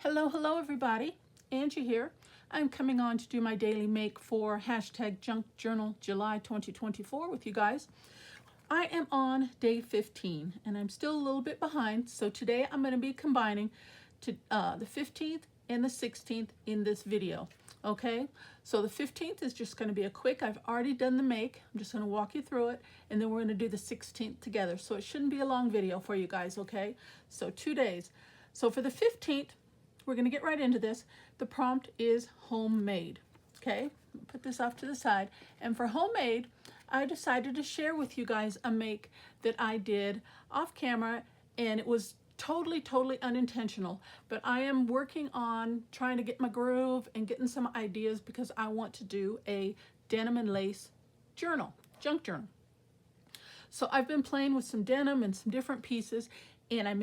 Hello everybody. Angie here. I'm coming on to do my daily make for hashtag Junk Journal July 2024 with you guys. I am on day 15 and I'm still a little bit behind. So today I'm going to be combining to the 15th and the 16th in this video. Okay, so the 15th is just going to be a quick, I've already done the make. I'm just going to walk you through it, and then we're going to do the 16th together. So it shouldn't be a long video for you guys, okay? So 2 days. So for the 15th, we're going to get right into this. The prompt is homemade. Okay, put this off to the side. And for homemade, I decided to share with you guys a make that I did off camera, and it was totally unintentional. But I am working on trying to get my groove and getting some ideas because I want to do a denim and lace journal, junk journal. So I've been playing with some denim and some different pieces, and I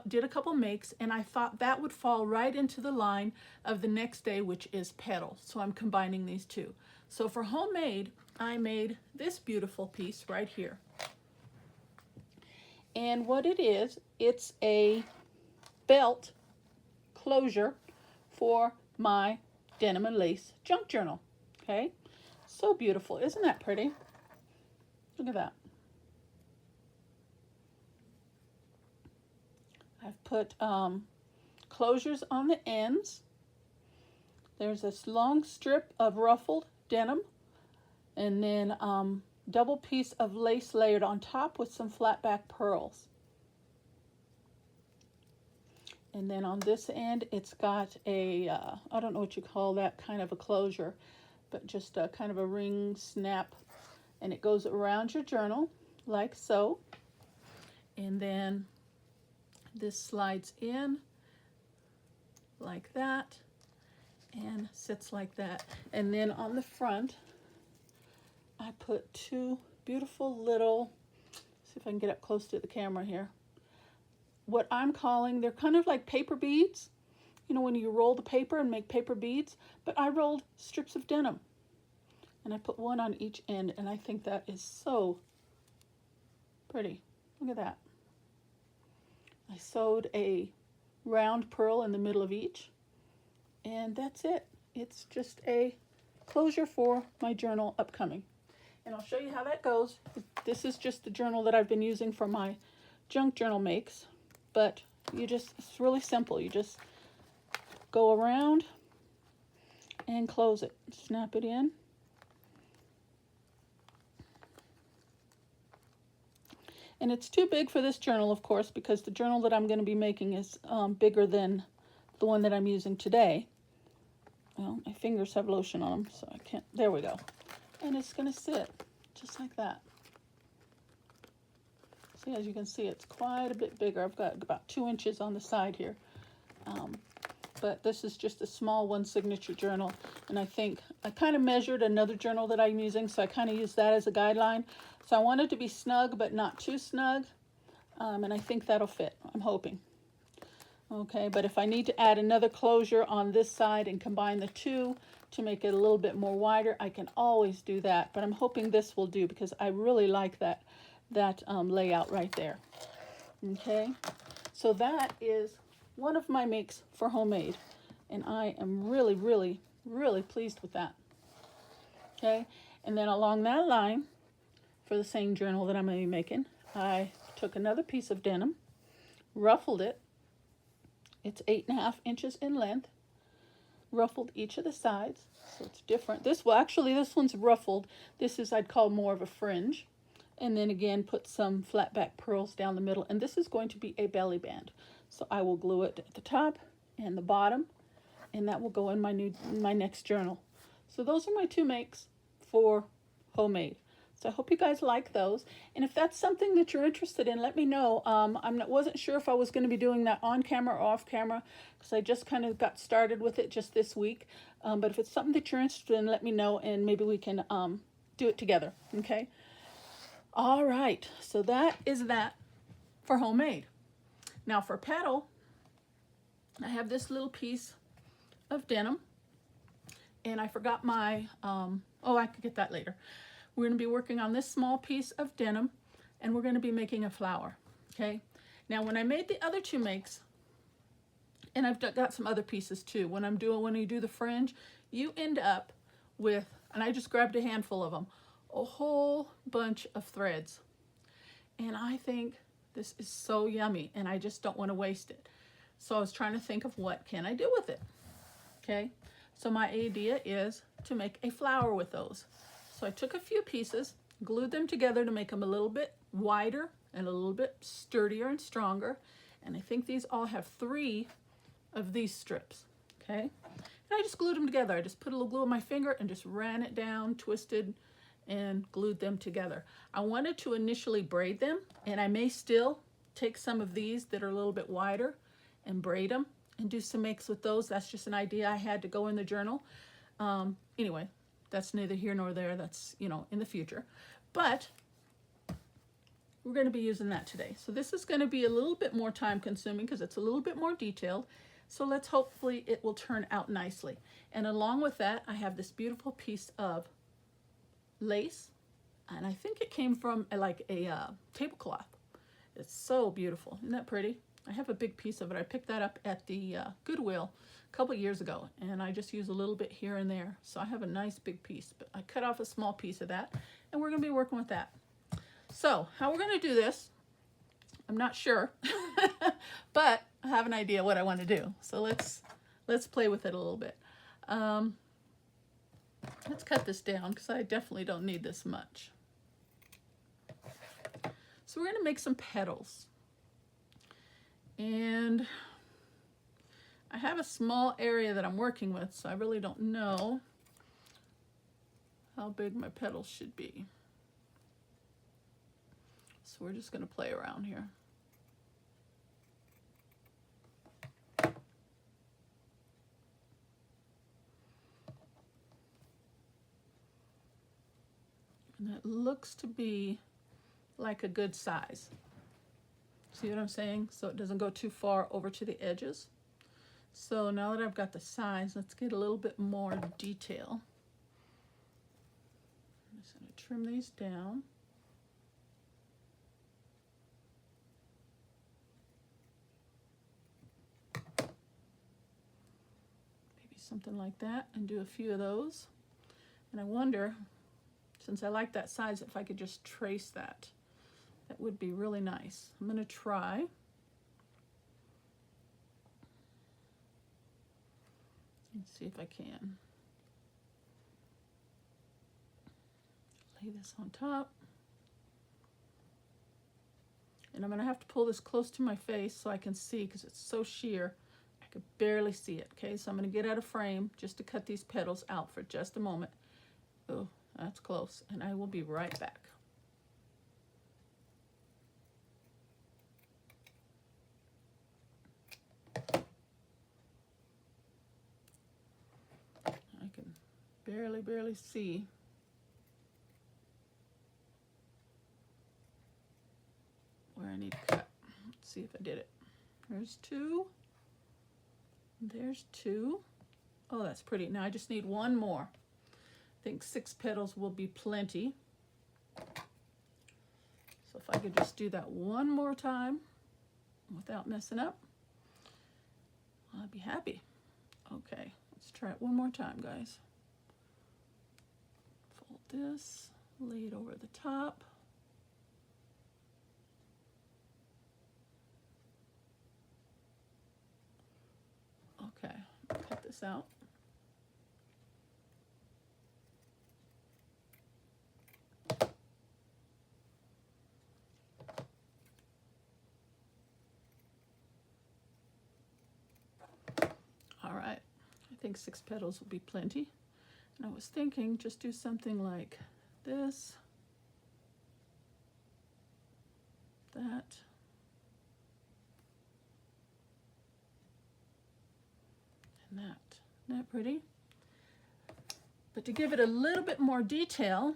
did a couple makes, and I thought that would fall right into the line of the next day, which is petal. So I'm combining these two. So for homemade, I made this beautiful piece right here. And what it is, it's a belt closure for my denim and lace junk journal. Okay, so beautiful. Isn't that pretty? Look at that. I've put closures on the ends. There's this long strip of ruffled denim, and then double piece of lace layered on top with some flat back pearls. And then on this end, it's got a, I don't know what you call that kind of a closure, but just a kind of a ring snap. And it goes around your journal like so. And then this slides in like that and sits like that. And then on the front, I put two beautiful little, see if I can get up close to the camera here, what I'm calling, they're kind of like paper beads. You know, when you roll the paper and make paper beads, but I rolled strips of denim. And I put one on each end, and I think that is so pretty. Look at that. I sewed a round pearl in the middle of each, and that's it. It's just a closure for my journal upcoming. And I'll show you how that goes. This is just the journal that I've been using for my junk journal makes, but it's really simple. You just go around and close it. Snap it in. And it's too big for this journal, of course, because the journal that I'm going to be making is bigger than the one that I'm using today. Well, my fingers have lotion on them, so I can't. There we go. And it's going to sit just like that. See, as you can see, it's quite a bit bigger. I've got about 2 inches on the side here. But this is just a small one signature journal. And I think I kind of measured another journal that I'm using, so I kind of used that as a guideline. So I want it to be snug, but not too snug. And I think that'll fit, I'm hoping. Okay, but if I need to add another closure on this side and combine the two to make it a little bit more wider, I can always do that. But I'm hoping this will do because I really like that layout right there. Okay, so that is one of my makes for homemade, and I am really pleased with that. Okay, and then along that line, for the same journal that I'm going to be making, I took another piece of denim, ruffled it. It's 8.5 inches in length, ruffled each of the sides, so it's different. This one's ruffled. This is, I'd call, more of a fringe. And then again, put some flat back pearls down the middle, and this is going to be a belly band. So I will glue it at the top and the bottom, and that will go in my next journal. So those are my 2 makes for homemade. So I hope you guys like those. And if that's something that you're interested in, let me know. Wasn't sure if I was going to be doing that on camera or off camera, because I just kind of got started with it just this week. But if it's something that you're interested in, let me know, and maybe we can do it together. Okay. All right. So that is that for homemade. Now for petal, I have this little piece of denim, and I forgot my, I could get that later. We're going to be working on this small piece of denim, and we're going to be making a flower. Okay. Now when I made the other 2 makes, And I've got some other pieces too. When you do the fringe, you end up with, and I just grabbed a handful of them, a whole bunch of threads. And I think this is so yummy, and I just don't want to waste it. So I was trying to think of what can I do with it. Okay, so my idea is to make a flower with those. So I took a few pieces, glued them together to make them a little bit wider and a little bit sturdier and stronger. And I think these all have 3 of these strips. Okay, and I just glued them together. I just put a little glue on my finger and just ran it down, twisted, and glued them together. I wanted to initially braid them, and I may still take some of these that are a little bit wider and braid them and do some makes with those. That's just an idea I had to go in the journal. Anyway, that's neither here nor there. That's, you know, in the future. But we're going to be using that today. So this is going to be a little bit more time consuming because it's a little bit more detailed. So let's hopefully it will turn out nicely. And along with that, I have this beautiful piece of lace, and I think it came from like a tablecloth. It's so beautiful. Isn't that pretty? I have a big piece of it. I picked that up at the Goodwill a couple years ago, and I just use a little bit here and there. So I have a nice big piece, but I cut off a small piece of that, and we're going to be working with that. So how we're going to do this, I'm not sure, but I have an idea what I want to do. So let's play with it a little bit. Let's cut this down because I definitely don't need this much. So we're going to make some petals. And I have a small area that I'm working with, so I really don't know how big my petals should be. So we're just going to play around here. And that looks to be like a good size. See what I'm saying? So it doesn't go too far over to the edges. So now that I've got the size, let's get a little bit more detail. I'm just going to trim these down. Maybe something like that, and do a few of those. And I wonder, since I like that size, if I could just trace that. That would be really nice. I'm going to try. Let's see if I can. Lay this on top. And I'm going to have to pull this close to my face so I can see, because it's so sheer. I could barely see it. Okay, so I'm going to get out of frame just to cut these petals out for just a moment. Oh, that's close. And I will be right back. I can barely see. Where I need to cut. Let's see if I did it. There's 2. There's 2. Oh, that's pretty. Now I just need 1 more. I think 6 petals will be plenty. So if I could just do that 1 more time without messing up, I'd be happy. Okay, let's try it 1 more time, guys. Fold this, lay it over the top. Okay, cut this out. All right, I think 6 petals will be plenty. And I was thinking just do something like this, that, and that. Isn't that pretty? But to give it a little bit more detail,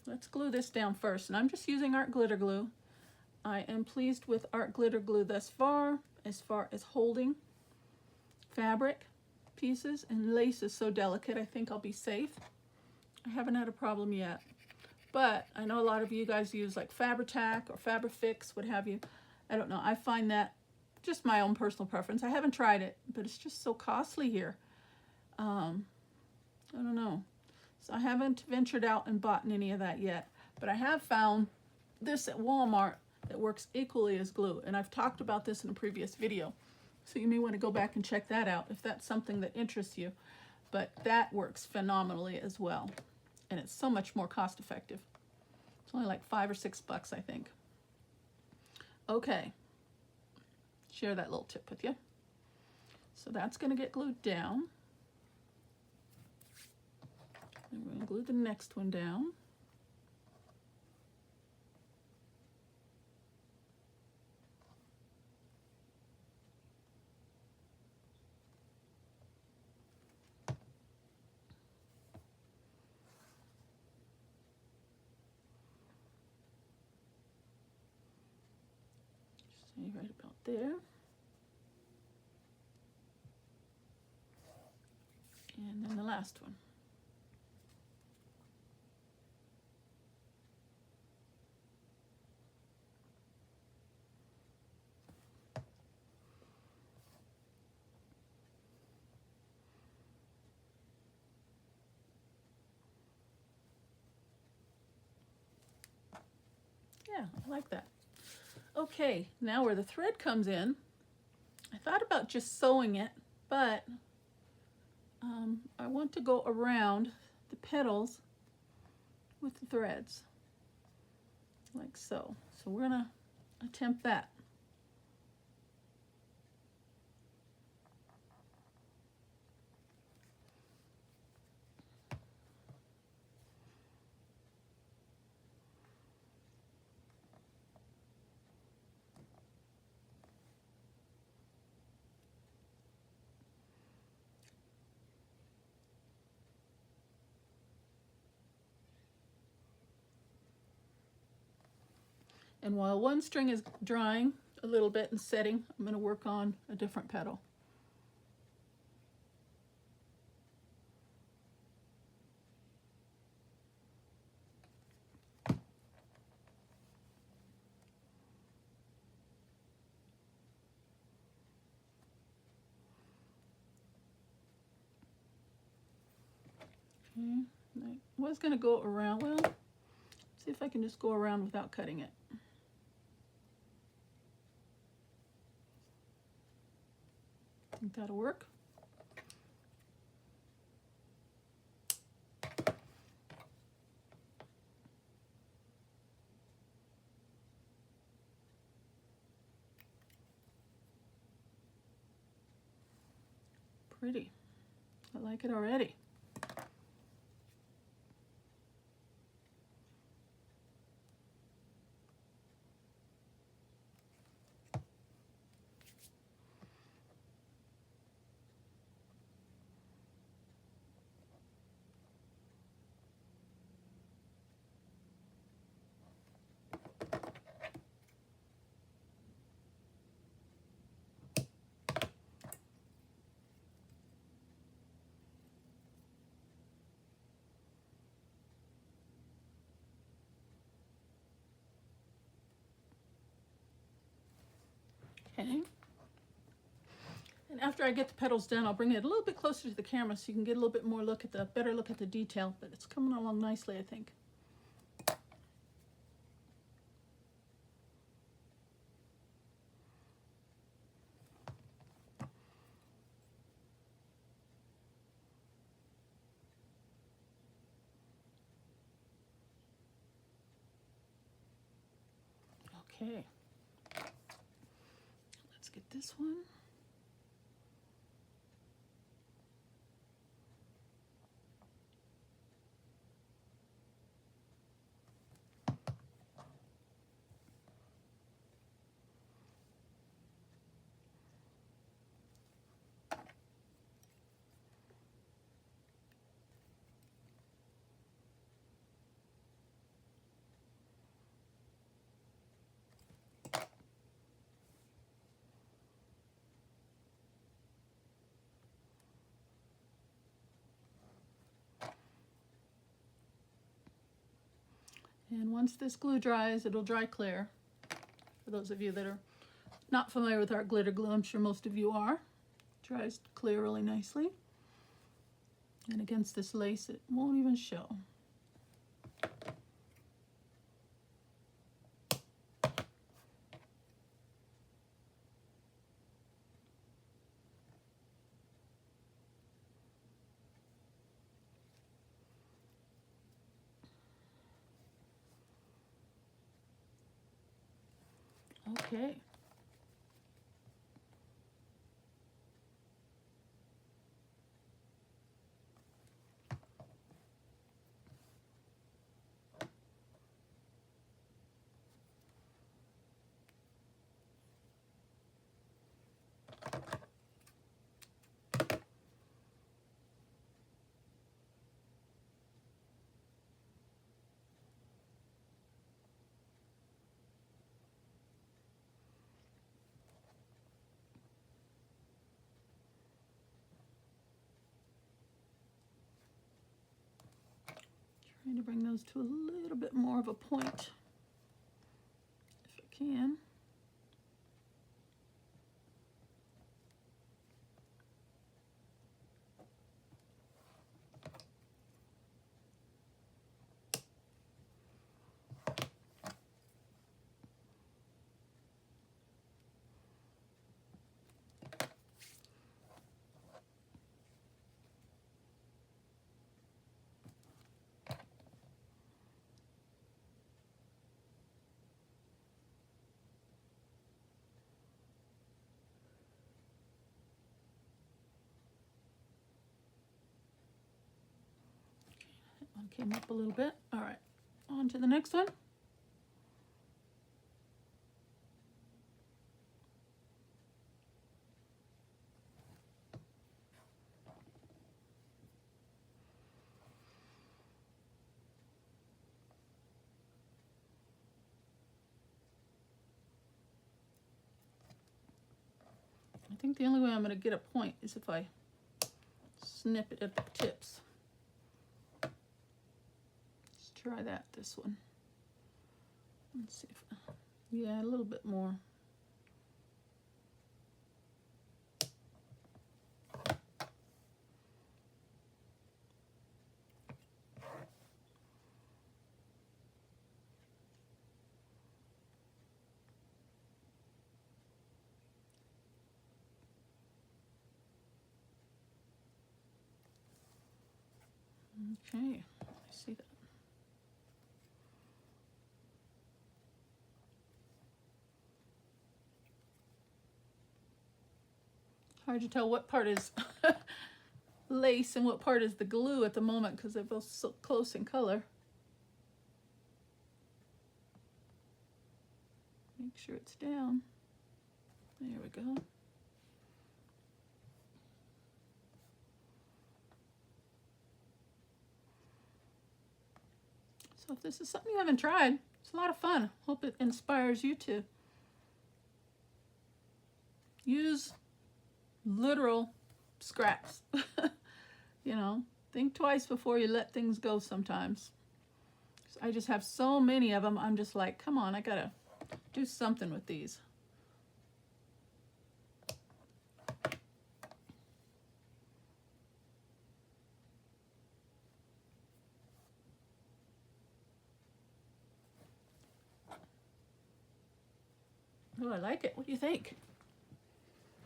let's glue this down first. And I'm just using Art Glitter Glue. I am pleased with Art Glitter Glue thus far as holding fabric pieces, and lace is so delicate. I think I'll be safe. I haven't had a problem yet. But I know a lot of you guys use like Fabri-Tac or Fabri-Fix, what have you. I don't know. I find that just my own personal preference. I haven't tried it, but it's just so costly here. I don't know. So I haven't ventured out and bought any of that yet, but I have found this at Walmart that works equally as glue, and I've talked about this in a previous video. So you may want to go back and check that out if that's something that interests you. But that works phenomenally as well, and it's so much more cost effective. It's only like $5 or $6, I think. Okay, share that little tip with you. So that's going to get glued down. And we're going to glue the next one down. Stay right about there. And then the last one. Yeah, I like that. Okay, now where the thread comes in, I thought about just sewing it, but I want to go around the petals with the threads, like so. So we're gonna attempt that. And while one string is drying a little bit and setting, I'm going to work on a different petal. Okay, I was going to go around, well, see if I can just go around without cutting it. Think that'll work. Pretty. I like it already. Okay. And after I get the petals done, I'll bring it a little bit closer to the camera so you can get a little bit more look at the, better look at the detail, but it's coming along nicely, I think. Okay. Let's get this one. And once this glue dries, it'll dry clear, for those of you that are not familiar with our glitter glue, I'm sure most of you are. Dries clear really nicely. And against this lace, it won't even show. Okay. Trying to bring those to a little bit more of a point, if I can. That one came up a little bit. All right, on to the next one. I think the only way I'm going to get a point is if I snip it at the tips. Let's try that, this one. Let's see if, yeah, a little bit more. Okay, I see that. Hard to tell what part is lace and what part is the glue at the moment because they're both so close in color. Make sure it's down. There we go. So if this is something you haven't tried, it's a lot of fun. Hope it inspires you to use literal scraps. You know, think twice before you let things go sometimes. I just have so many of them. I'm just like, come on, I gotta do something with these. Oh, I like it. What do you think?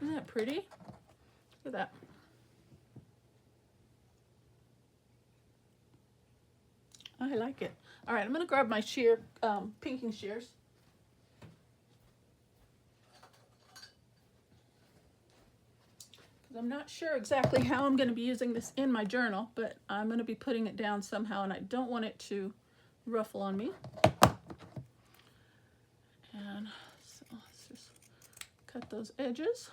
Isn't that pretty? Look at that. I like it. All right, I'm going to grab my shear, pinking shears. Because I'm not sure exactly how I'm going to be using this in my journal, but I'm going to be putting it down somehow, and I don't want it to ruffle on me. And so let's just cut those edges.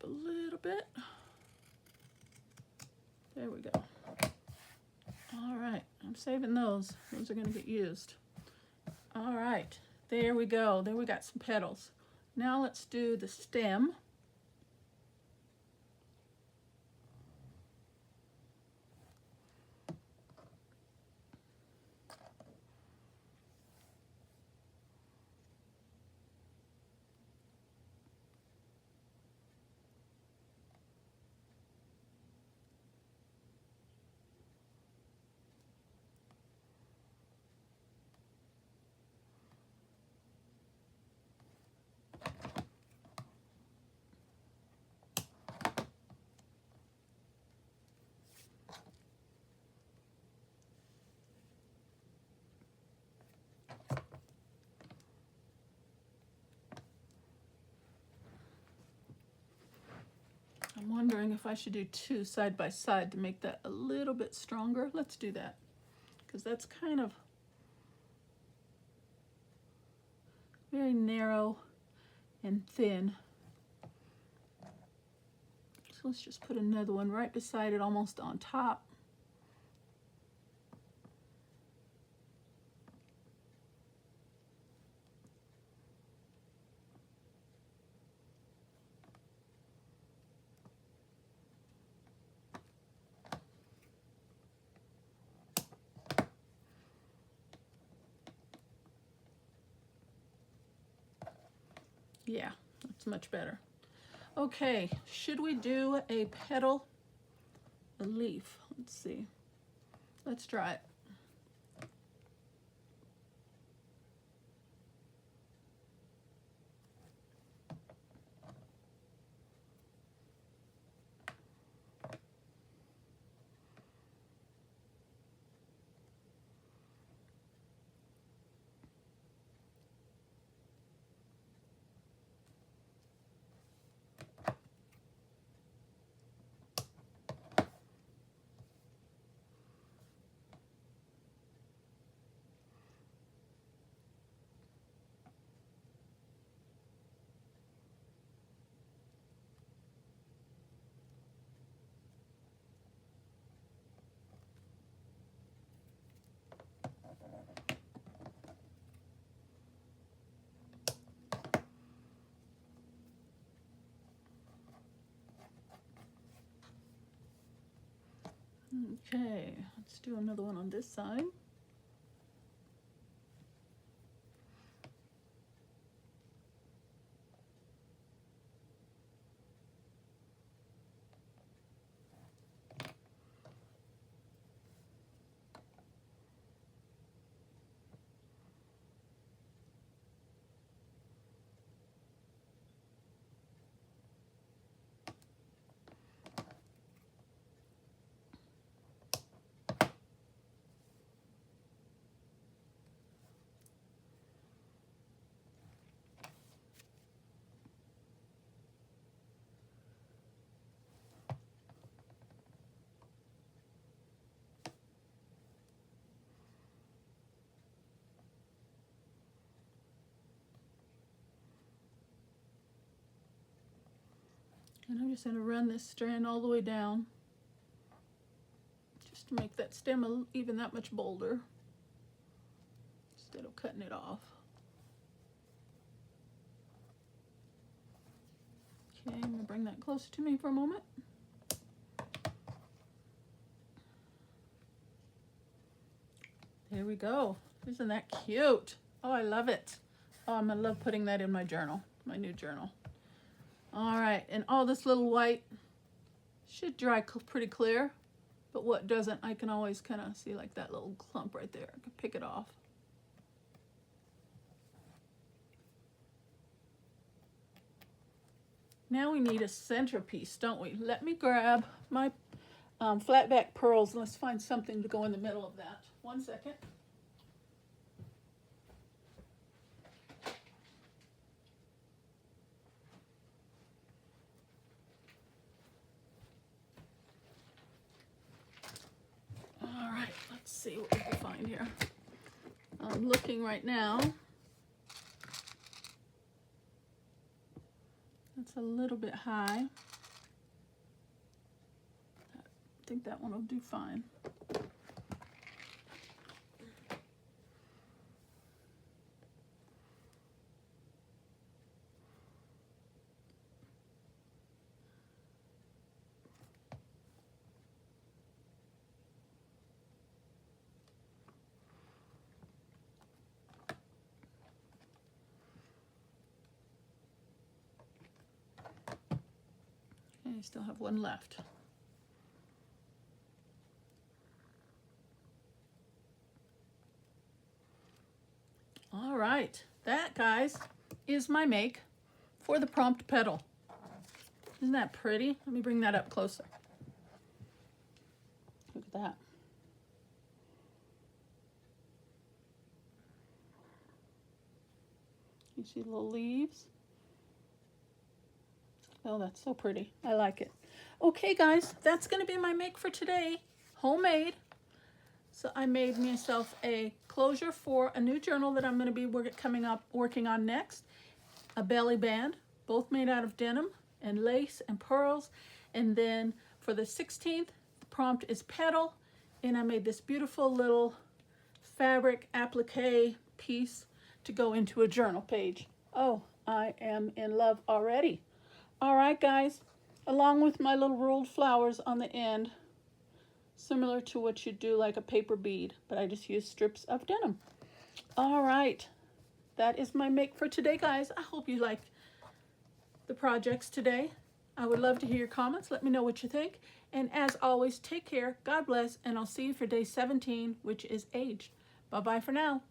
up a little bit. There we go. All right, I'm saving those. Those are gonna get used. All right, there we go. There we got some petals. Now let's do the stem. I'm wondering if I should do two side by side to make that a little bit stronger. Let's do that, because that's kind of very narrow and thin. So let's just put another one right beside it, almost on top. Yeah, that's much better. Okay, should we do a petal, a leaf? Let's see. Let's try it. Okay, let's do another one on this side. And I'm just going to run this strand all the way down, just to make that stem even that much bolder, instead of cutting it off. Okay, I'm going to bring that closer to me for a moment. There we go. Isn't that cute? Oh, I love it. Oh, I'm going to love putting that in my journal, my new journal. All right, and all this little white should dry pretty clear, but what doesn't, I can always kind of see like that little clump right there. I can pick it off. Now we need a centerpiece, don't we? Let me grab my flat back pearls and let's find something to go in the middle of that. 1 second. All right, let's see what we can find here. I'm looking right now. That's a little bit high. think that one will do fine. Okay, I still have one left. All right, that, guys, is my make for the prompt petal. Isn't that pretty? Let me bring that up closer. Look at that. You see the little leaves? Oh, that's so pretty. I like it. Okay, guys, that's going to be my make for today. Homemade. So I made myself a closure for a new journal that I'm going to be working on next. A belly band, both made out of denim and lace and pearls. And then for the 16th, the prompt is petal. And I made this beautiful little fabric applique piece to go into a journal page. Oh, I am in love already. All right, guys, along with my little rolled flowers on the end, similar to what you do like a paper bead, but I just use strips of denim. All right, that is my make for today, guys. I hope you liked the projects today. I would love to hear your comments. Let me know what you think. And as always, take care, God bless, and I'll see you for day 17, which is aged. Bye-bye for now.